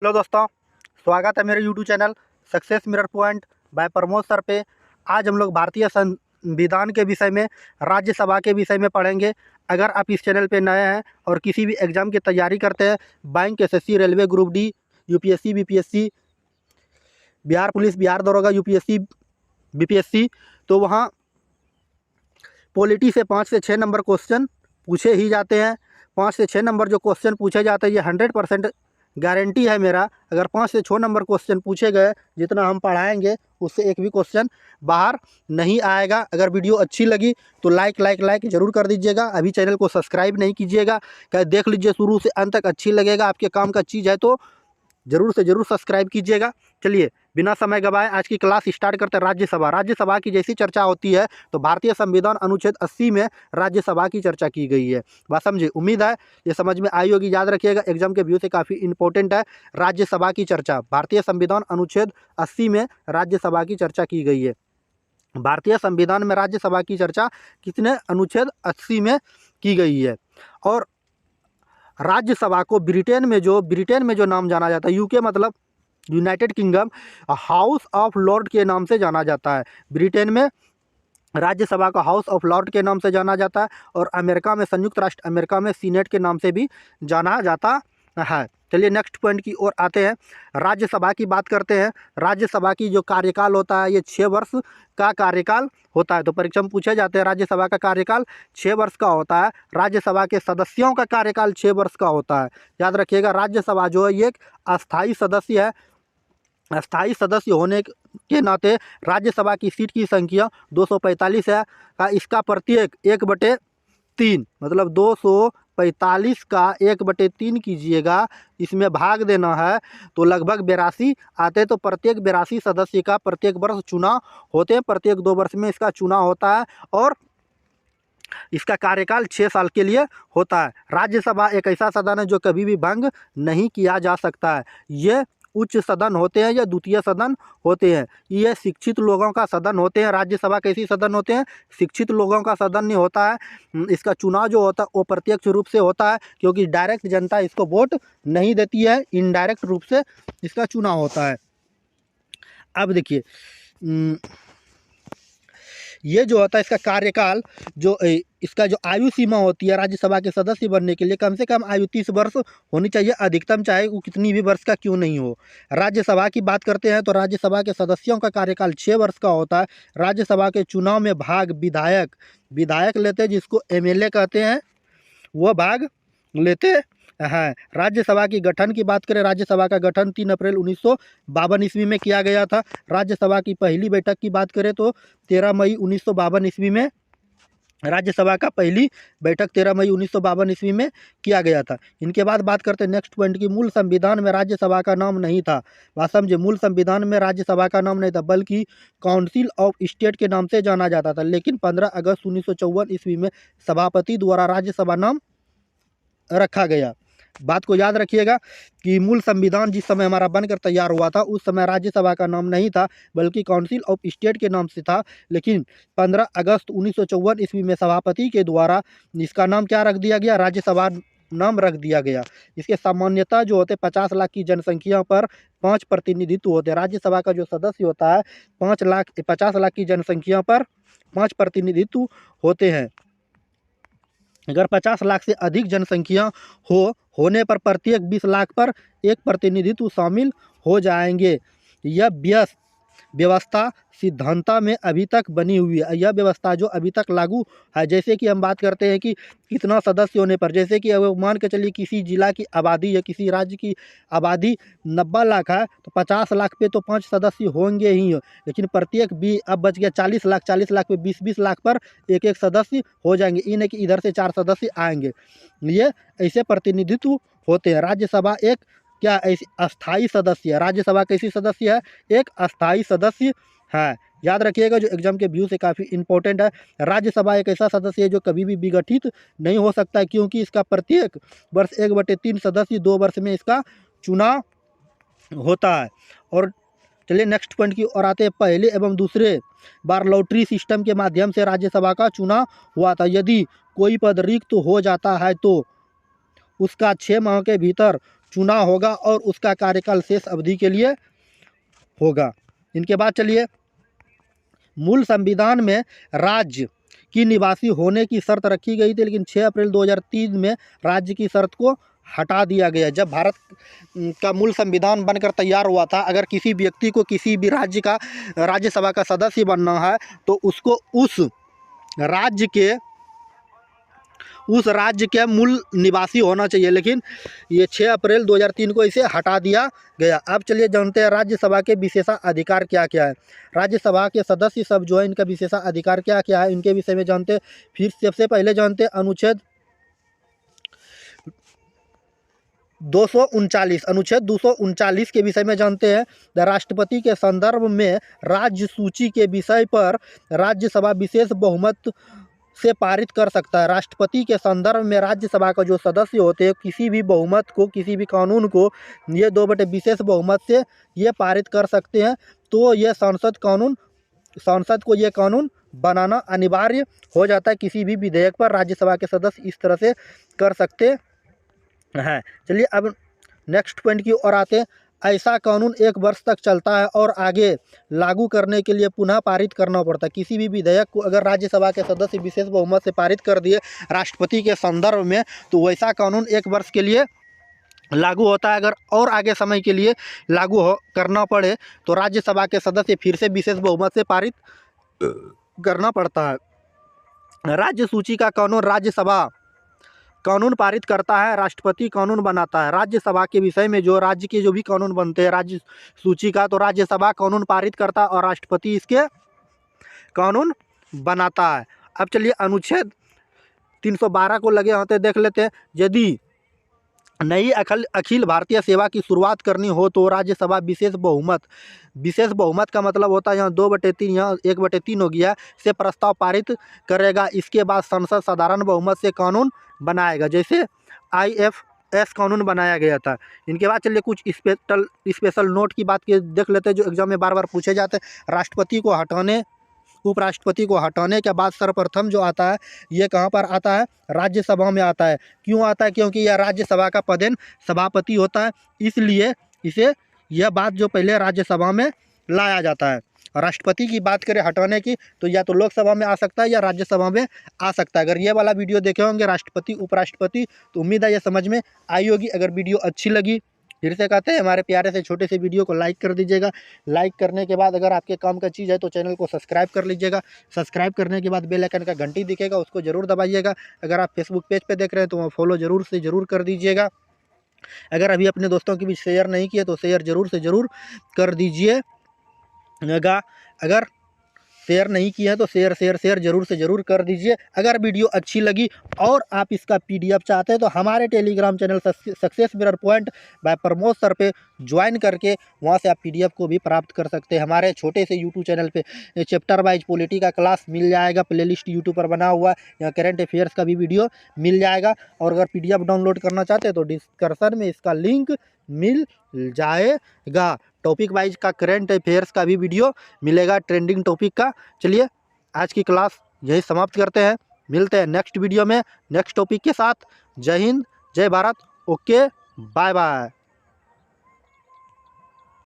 Hello दोस्तों, स्वागत है मेरे YouTube channel success mirror point by Pramod sir पे। आज हम लोग भारतीय संविधान के विषय में, राज्यसभा के विषय में पढ़ेंगे। अगर आप इस चैनल पे नए हैं और किसी भी एग्ज़ाम की तैयारी करते हैं, bank, SSC, railway, group D, UPSC, BPSC, Bihar police, Bihar दरोगा, यूपीएससी, बीपीएससी, तो वहाँ पॉलिटी से 5 से 6 नंबर क्वेश्चन पूछे ही जाते हैं। 5 से 6 नंबर जो क्वेश्चन पूछे जाते हैं, ये 100% गारंटी है मेरा। अगर 5 से 6 नंबर क्वेश्चन पूछे गए, जितना हम पढ़ाएंगे उससे एक भी क्वेश्चन बाहर नहीं आएगा। अगर वीडियो अच्छी लगी तो लाइक ज़रूर कर दीजिएगा। अभी चैनल को सब्सक्राइब नहीं कीजिएगा, क्या देख लीजिए शुरू से अंत तक। अच्छी लगेगा, आपके काम का चीज़ है तो ज़रूर से ज़रूर सब्सक्राइब कीजिएगा। चलिए बिना समय गवाए आज की क्लास स्टार्ट करते हैं। राज्यसभा राज्यसभा की जैसी चर्चा होती है तो भारतीय संविधान अनुच्छेद 80 में राज्यसभा की चर्चा की गई है। बात समझे? उम्मीद है ये समझ में आई होगी। याद रखिएगा, एग्जाम के व्यू से काफ़ी इंपॉर्टेंट है। राज्यसभा की चर्चा भारतीय संविधान अनुच्छेद 80 में राज्यसभा की चर्चा की गई है। भारतीय संविधान में राज्यसभा की चर्चा कितने अनुच्छेद 80 में की गई है। और राज्यसभा को ब्रिटेन में जो नाम जाना जाता है, यूके मतलब United kingdom, house of Lord के नाम से जाना जाता है। ब्रिटेन में राज्यसभा को हाउस ऑफ लॉर्ड के नाम से जाना जाता है और अमेरिका में, संयुक्त राष्ट्र अमेरिका में सीनेट के नाम से भी जाना जाता है। चलिए नेक्स्ट पॉइंट की ओर आते हैं। राज्यसभा की बात करते हैं। राज्यसभा की जो कार्यकाल होता है, ये 6 वर्ष का कार्यकाल होता है। तो परीक्षा में पूछे जाते हैं, राज्यसभा का कार्यकाल 6 वर्ष का होता है। राज्यसभा के सदस्यों का कार्यकाल 6 वर्ष का होता है। याद रखिएगा, राज्यसभा जो है ये एक अस्थायी सदस्य है। अस्थायी सदस्य होने के नाते राज्यसभा की सीट की संख्या 245 है। इसका प्रत्येक 1/3 मतलब 245 का 1/3 कीजिएगा, इसमें भाग देना है तो लगभग 82 आते। तो प्रत्येक 82 सदस्य का प्रत्येक वर्ष चुनाव होते हैं। प्रत्येक 2 वर्ष में इसका चुनाव होता है और इसका कार्यकाल 6 साल के लिए होता है। राज्यसभा एक ऐसा सदन है जो कभी भी भंग नहीं किया जा सकता है। ये उच्च सदन होते हैं या द्वितीय सदन होते हैं। ये शिक्षित लोगों का सदन होते हैं। राज्यसभा कैसी सदन होते हैं? शिक्षित लोगों का सदन नहीं होता है। इसका चुनाव जो होता है वो प्रत्यक्ष रूप से होता है, क्योंकि डायरेक्ट जनता इसको वोट नहीं देती है। इनडायरेक्ट रूप से इसका चुनाव होता है। अब देखिए, ये जो होता है इसका कार्यकाल, इसका जो आयु सीमा होती है राज्यसभा के सदस्य बनने के लिए, कम से कम आयु 30 वर्ष होनी चाहिए, अधिकतम चाहे वो कितनी भी वर्ष का क्यों नहीं हो। राज्यसभा की बात करते हैं तो राज्यसभा के सदस्यों का कार्यकाल 6 वर्ष का होता है। राज्यसभा के चुनाव में भाग विधायक लेते हैं, जिसको एमएलए कहते हैं, वह भाग लेते हैं। राज्यसभा की गठन की बात करें, राज्यसभा का गठन 3 अप्रैल 1952 ईस्वी में किया गया था। राज्यसभा की पहली बैठक की बात करें तो 13 मई 1952 ईस्वी में राज्यसभा का पहली बैठक 13 मई 1952 ईस्वी में किया गया था। इनके बाद बात करते हैं नेक्स्ट पॉइंट की। मूल संविधान में राज्यसभा का नाम नहीं था। बात समझे, मूल संविधान में राज्यसभा का नाम नहीं था, बल्कि काउंसिल ऑफ स्टेट के नाम से जाना जाता था। लेकिन 15 अगस्त 1954 ईस्वी में सभापति द्वारा राज्यसभा नाम रखा गया। बात को याद रखिएगा कि मूल संविधान जिस समय हमारा बनकर तैयार हुआ था, उस समय राज्यसभा का नाम नहीं था, बल्कि काउंसिल ऑफ स्टेट के नाम से था। लेकिन 15 अगस्त 1954 ईस्वी में सभापति के द्वारा इसका नाम क्या रख दिया गया? राज्यसभा नाम रख दिया गया। इसके सामान्यतः जो होते 50 लाख की जनसंख्या पर 5 प्रतिनिधित्व होते हैं। राज्यसभा का जो सदस्य होता है 50 लाख की जनसंख्या पर 5 प्रतिनिधित्व होते हैं। अगर 50 लाख से अधिक जनसंख्या होने पर प्रत्येक 20 लाख पर एक प्रतिनिधित्व शामिल हो जाएंगे। यह व्यवस्था सिद्धांता में अभी तक बनी हुई है। यह व्यवस्था जो अभी तक लागू है, जैसे कि हम बात करते हैं कि कितना सदस्य होने पर, जैसे कि अब मान के चलिए किसी जिला की आबादी या किसी राज्य की आबादी 90 लाख है, तो 50 लाख पे तो 5 सदस्य होंगे ही। लेकिन प्रत्येक भी अब बच गया 40 लाख, 40 लाख पे 20 लाख पर एक एक सदस्य हो जाएंगे। इन है कि इधर से 4 सदस्य आएंगे। ये ऐसे प्रतिनिधित्व होते हैं। राज्यसभा एक क्या ऐसी अस्थाई सदस्य है। राज्यसभा कैसी सदस्य है? एक अस्थाई सदस्य है। याद रखिएगा, जो एग्जाम के व्यू से काफ़ी इंपॉर्टेंट है। राज्यसभा एक ऐसा सदस्य है जो कभी भी विघटित नहीं हो सकता है, क्योंकि इसका प्रत्येक वर्ष 1/3 सदस्य 2 वर्ष में इसका चुनाव होता है। और चलिए नेक्स्ट पॉइंट की ओर आते हैं। पहले एवं दूसरे बार लॉटरी सिस्टम के माध्यम से राज्यसभा का चुनाव हुआ था। यदि कोई पद रिक्त हो जाता है तो उसका 6 माह के भीतर चुना होगा और उसका कार्यकाल शेष अवधि के लिए होगा। इनके बाद चलिए, मूल संविधान में राज्य की निवासी होने की शर्त रखी गई थी, लेकिन 6 अप्रैल 2003 में राज्य की शर्त को हटा दिया गया। जब भारत का मूल संविधान बनकर तैयार हुआ था, अगर किसी व्यक्ति को किसी भी राज्य का राज्यसभा का सदस्य बनना है तो उसको उस राज्य के मूल निवासी होना चाहिए, लेकिन ये 6 अप्रैल 2003 को इसे हटा दिया गया। अब चलिए जानते हैं राज्यसभा के विशेषाधिकार क्या क्या है। राज्यसभा के सदस्य सब जो है, इनका विशेषाधिकार क्या क्या है, इनके विषय में जानते हैं। फिर सबसे पहले जानते हैं अनुच्छेद 239 के विषय में जानते हैं। राष्ट्रपति के संदर्भ में राज्य सूची के विषय पर राज्यसभा विशेष बहुमत से पारित कर सकता है। राष्ट्रपति के संदर्भ में राज्यसभा का जो सदस्य होते हैं, किसी भी बहुमत को, किसी भी कानून को ये 2/3 विशेष बहुमत से ये पारित कर सकते हैं। तो ये संसद को ये कानून बनाना अनिवार्य हो जाता है। किसी भी विधेयक पर राज्यसभा के सदस्य इस तरह से कर सकते हैं। चलिए अब नेक्स्ट पॉइंट की ओर आते हैं। ऐसा कानून 1 वर्ष तक चलता है और आगे लागू करने के लिए पुनः पारित करना पड़ता है। किसी भी विधेयक को अगर राज्यसभा के सदस्य विशेष बहुमत से पारित कर दिए राष्ट्रपति के संदर्भ में, तो वैसा कानून 1 वर्ष के लिए लागू होता है। अगर और आगे समय के लिए लागू करना पड़े तो राज्यसभा के सदस्य फिर से विशेष बहुमत से पारित करना पड़ता है। राज्य सूची का कानून राज्यसभा कानून पारित करता है, राष्ट्रपति कानून बनाता है। राज्यसभा के विषय में जो राज्य के जो भी कानून बनते हैं राज्य सूची का, तो राज्यसभा कानून पारित करता है और राष्ट्रपति इसके कानून बनाता है। अब चलिए अनुच्छेद 312 को लगे होते देख लेते हैं। यदि नई अखिल भारतीय सेवा की शुरुआत करनी हो तो राज्यसभा विशेष बहुमत का मतलब होता है यहाँ 2/3, यहाँ 1/3 हो गया, से प्रस्ताव पारित करेगा। इसके बाद संसद साधारण बहुमत से कानून बनाएगा, जैसे IFS कानून बनाया गया था। इनके बाद चलिए कुछ स्पेशल नोट की बात के देख लेते हैं जो एग्जाम में बार बार पूछे जाते हैं। राष्ट्रपति को हटाने, उपराष्ट्रपति को हटाने के बाद सर्वप्रथम जो आता है ये कहाँ पर आता है, राज्यसभा में आता है। क्यों आता है? क्योंकि यह राज्यसभा का पदेन सभापति होता है, इसलिए इसे यह बात जो पहले राज्यसभा में लाया जाता है। राष्ट्रपति की बात करें हटाने की, तो या तो लोकसभा में आ सकता है या राज्यसभा में आ सकता है। अगर ये वाला वीडियो देखे होंगे राष्ट्रपति उपराष्ट्रपति, तो उम्मीद है ये समझ में आई होगी। अगर वीडियो अच्छी लगी, फिर से कहते हैं हमारे प्यारे से छोटे से वीडियो को लाइक कर दीजिएगा। लाइक करने के बाद अगर आपके काम का चीज़ है तो चैनल को सब्सक्राइब कर लीजिएगा। सब्सक्राइब करने के बाद बेल आइकन का घंटी दिखेगा, उसको ज़रूर दबाइएगा। अगर आप फेसबुक पेज पे देख रहे हैं तो वहाँ फॉलो ज़रूर कर दीजिएगा। अगर अभी अपने दोस्तों के बीच शेयर नहीं किए तो शेयर ज़रूर कर दीजिएगा। अगर शेयर नहीं किया है तो शेयर ज़रूर कर दीजिए। अगर वीडियो अच्छी लगी और आप इसका PDF चाहते हैं तो हमारे Telegram channel success mirror point by Pramod sir पे ज्वाइन करके वहां से आप PDF को भी प्राप्त कर सकते हैं। हमारे छोटे से YouTube चैनल पे चैप्टर वाइज पॉलिटी का क्लास मिल जाएगा, प्लेलिस्ट यूट्यूब पर बना हुआ है, यहाँ करंट अफेयर्स का भी वीडियो मिल जाएगा। और अगर PDF डाउनलोड करना चाहते हैं तो डिस्क्रिप्शन में इसका लिंक मिल जाएगा। टॉपिक वाइज का करंट अफेयर्स का भी वीडियो मिलेगा, ट्रेंडिंग टॉपिक का। चलिए आज की क्लास यही समाप्त करते हैं, मिलते हैं नेक्स्ट वीडियो में नेक्स्ट टॉपिक के साथ। जय हिंद, जय भारत, ओके, बाय बाय।